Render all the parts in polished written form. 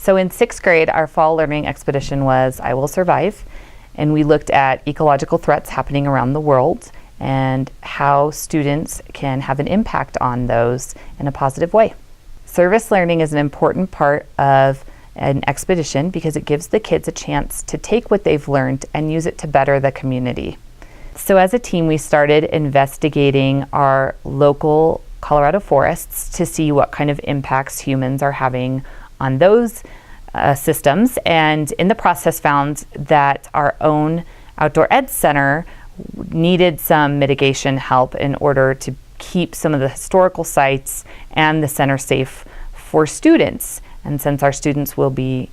So in 6th grade, our fall learning expedition was I Will Survive, and we looked at ecological threats happening around the world and how students can have an impact on those in a positive way. Service learning is an important part of an expedition because it gives the kids a chance to take what they've learned and use it to better the community. So as a team, we started investigating our local Colorado forests to see what kind of impacts humans are having on those systems, and in the process found that our own Outdoor Ed Center needed some mitigation help in order to keep some of the historical sites and the center safe for students. And since our students will be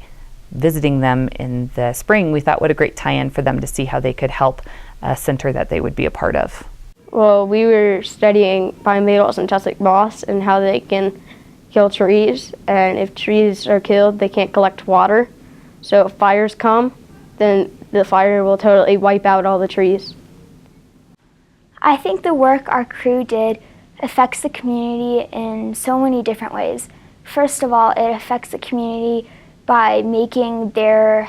visiting them in the spring, we thought what a great tie-in for them to see how they could help a center that they would be a part of. Well, we were studying pine beetles and tussock moths and how they can kill trees, and if trees are killed, they can't collect water. So if fires come, then the fire will totally wipe out all the trees. I think the work our crew did affects the community in so many different ways. First of all, it affects the community by making their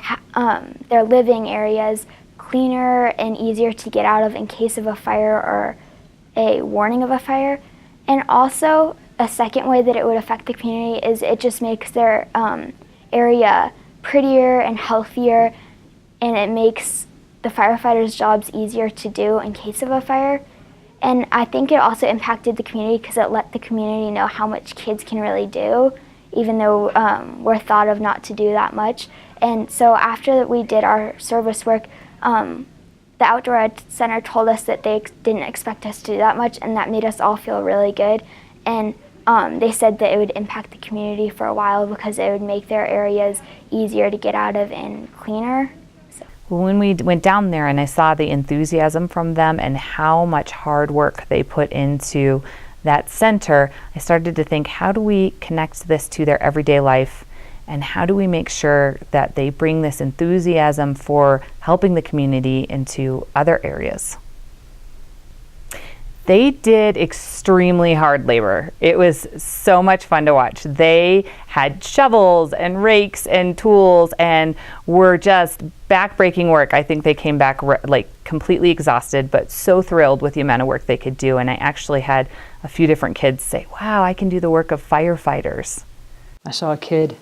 living areas cleaner and easier to get out of in case of a fire or a warning of a fire. And also, a second way that it would affect the community is it just makes their area prettier and healthier, and it makes the firefighters' jobs easier to do in case of a fire. And I think it also impacted the community because it let the community know how much kids can really do, even though we're thought of not to do that much. And so after we did our service work, the Outdoor Ed Center told us that they didn't expect us to do that much, and that made us all feel really good. And they said that it would impact the community for a while because it would make their areas easier to get out of and cleaner. When we went down there and I saw the enthusiasm from them and how much hard work they put into that center, I started to think, how do we connect this to their everyday life, and how do we make sure that they bring this enthusiasm for helping the community into other areas? They did extremely hard labor. It was so much fun to watch. They had shovels and rakes and tools and were just back-breaking work. I think they came back like completely exhausted, but so thrilled with the amount of work they could do. And I actually had a few different kids say, wow, I can do the work of firefighters. I saw a kid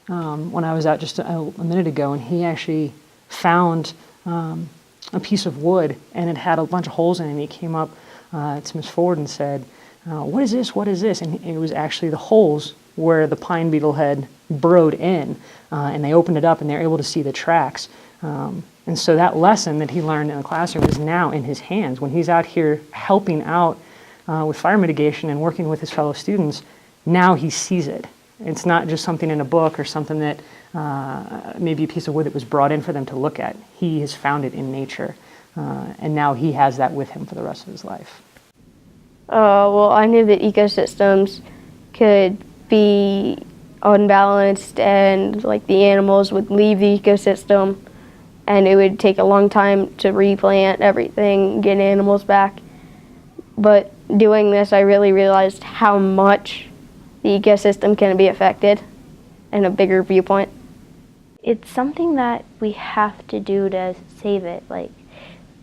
when I was out just a minute ago, and he actually found a piece of wood, and it had a bunch of holes in it, and he came up to Ms. Ford and said, what is this, what is this? And it was actually the holes where the pine beetle had burrowed in, and they opened it up and they were able to see the tracks. And so that lesson that he learned in the classroom is now in his hands. When he's out here helping out with fire mitigation and working with his fellow students, now he sees it. It's not just something in a book or something that maybe a piece of wood that was brought in for them to look at. He has found it in nature, and now he has that with him for the rest of his life. Well, I knew that ecosystems could be unbalanced, and like the animals would leave the ecosystem, and it would take a long time to replant everything, get animals back. But doing this, I really realized how much the ecosystem can be affected in a bigger viewpoint. It's something that we have to do to save it. Like,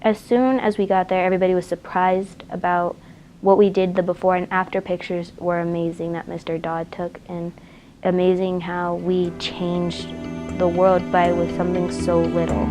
as soon as we got there, everybody was surprised about what we did. The before and after pictures were amazing that Mr. Dodd took, and amazing how we changed the world with something so little.